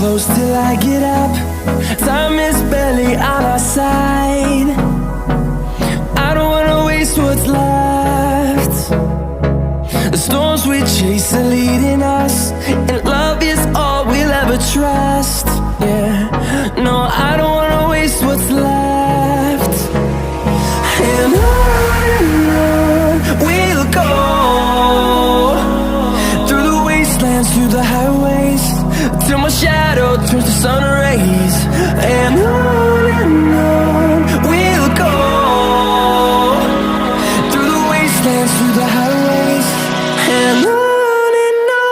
close till I get up. Time is barely on our side. I don't wanna waste what's left. The storms we chase are leading us, and love is all we'll ever trust. Yeah, no, I don't wanna waste what's left. And on we'll go, through the wastelands, through the highways, till my shadow turns to sun rays. And on we'll go, through the wastelands, through the highways, and on we'll go.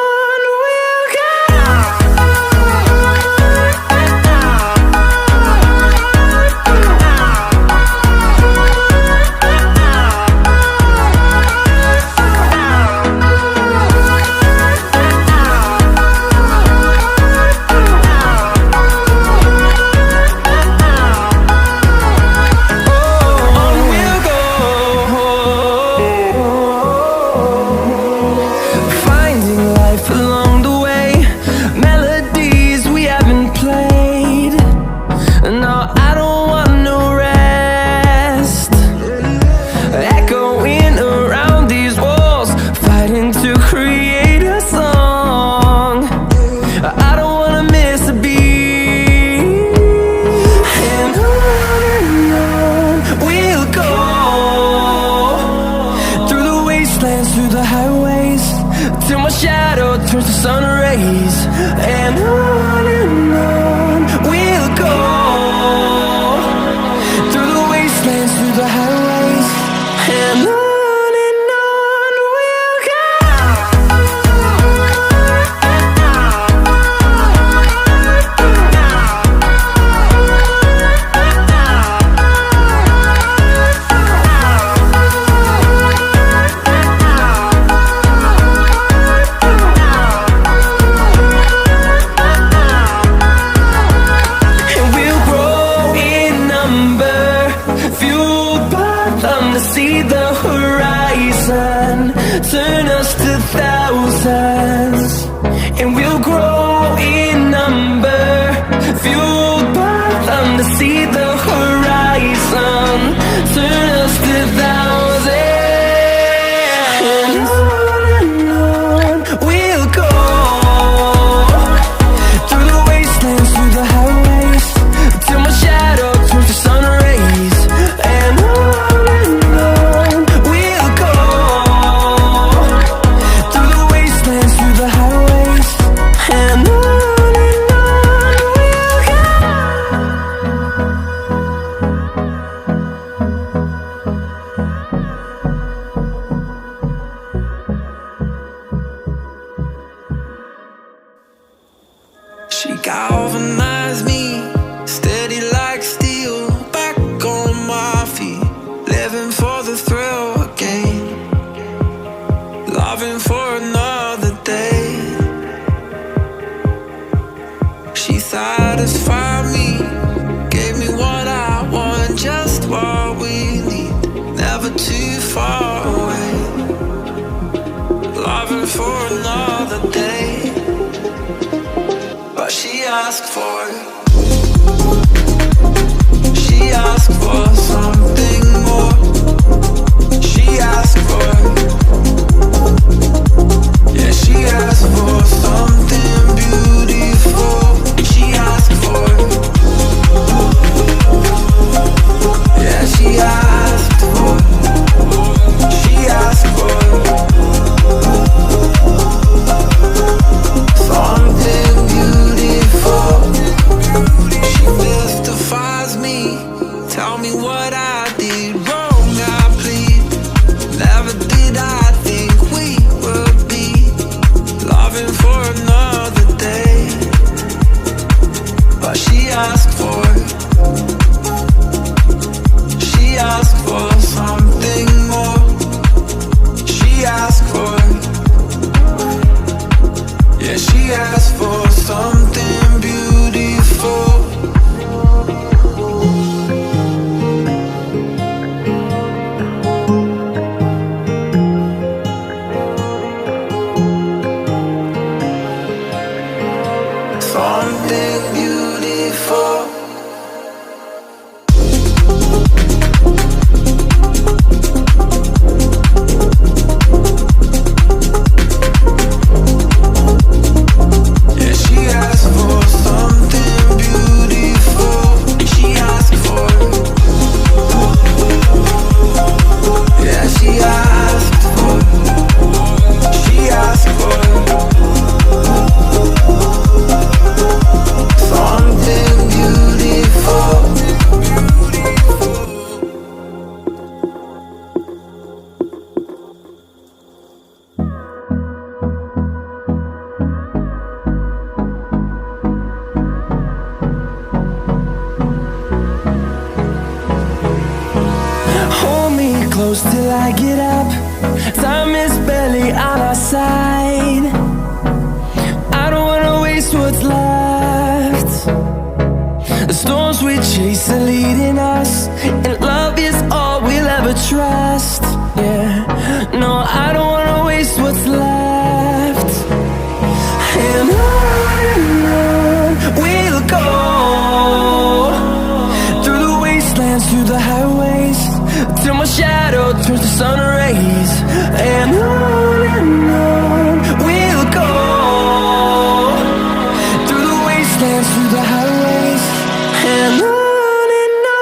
Through the highways, till my shadow turns to sun rays. And on we'll go, through the wastelands, through the highways, and on we'll go. See the horizon turn us to thousands, and we'll grow in number, fueled by them to see the horizon turn us to thousands. And on we'll go, through the wastelands, through the highways, till my shadow turns to sun rays. And she galvanized me, steady like steel, back on my feet, living for the thrill again, loving for another day. She satisfied me, gave me what I want, just what we need, never too far away, loving for another day. But she asked for something more. She asked for, yeah, she asked for something beautiful. She asked for, yeah, she asked for, she asked for something beautiful. She mystifies me, tell me what I did wrong, I plead. Never did I think we would be loving for another day. But she asked for something more. She asked for, yeah, she asked for something beautiful. Something close till I get up. Time is barely on our side. I don't wanna waste what's left. The storms we chase are leading us, and love is all we'll ever trust. Yeah, no, I don't wanna waste what's left. And on we'll go, through the wastelands, through the highways, till my shadow turns to sun rays. And on we'll go, through the wastelands, through the highways, and on we'll go.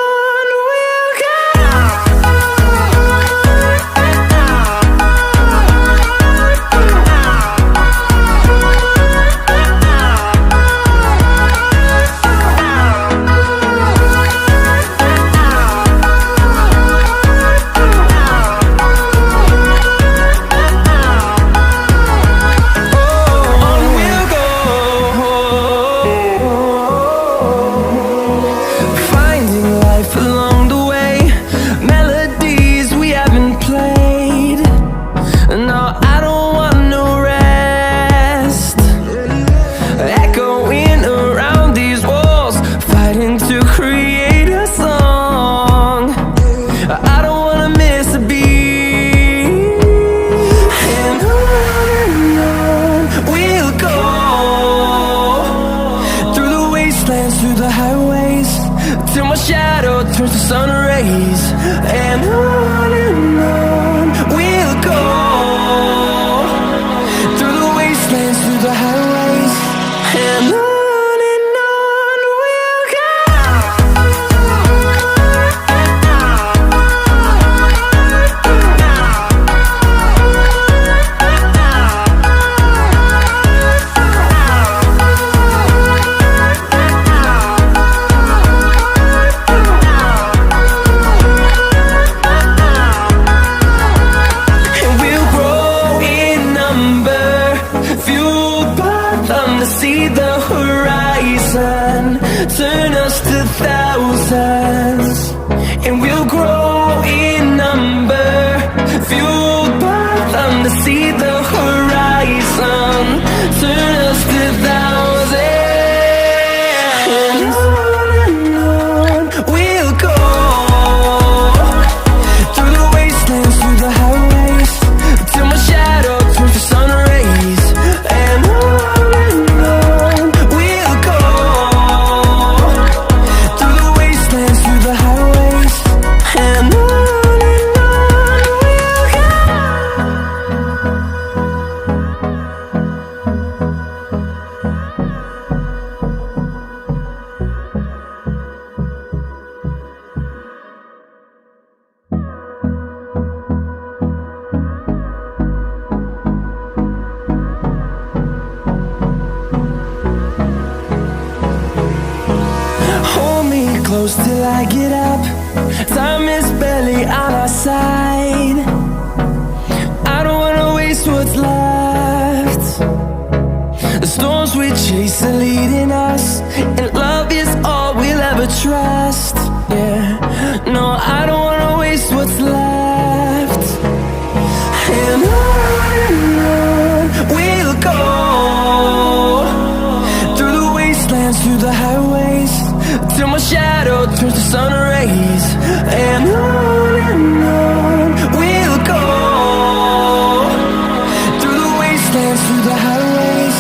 Through the highways, till my shadow turns to sun rays. And on we'll go, through the wastelands, through the highways, and on we'll go. See the horizon turn us to thousands, and we'll grow in number, fueled by them to see the horizon turn us to thousands. And on we'll go, through the wastelands, through the highways, till my shadow turns to sun rays. And close till I get up. Time is barely on our side. I don't wanna waste what's left. The storms we chase are leading us, and love is all we'll ever trust. Yeah, no, I don't wanna waste what's left. And on we'll go, through the wastelands, through the highways, till my shadow turns to sun rays. And on we'll go, through the wastelands, through the highways,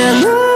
and on.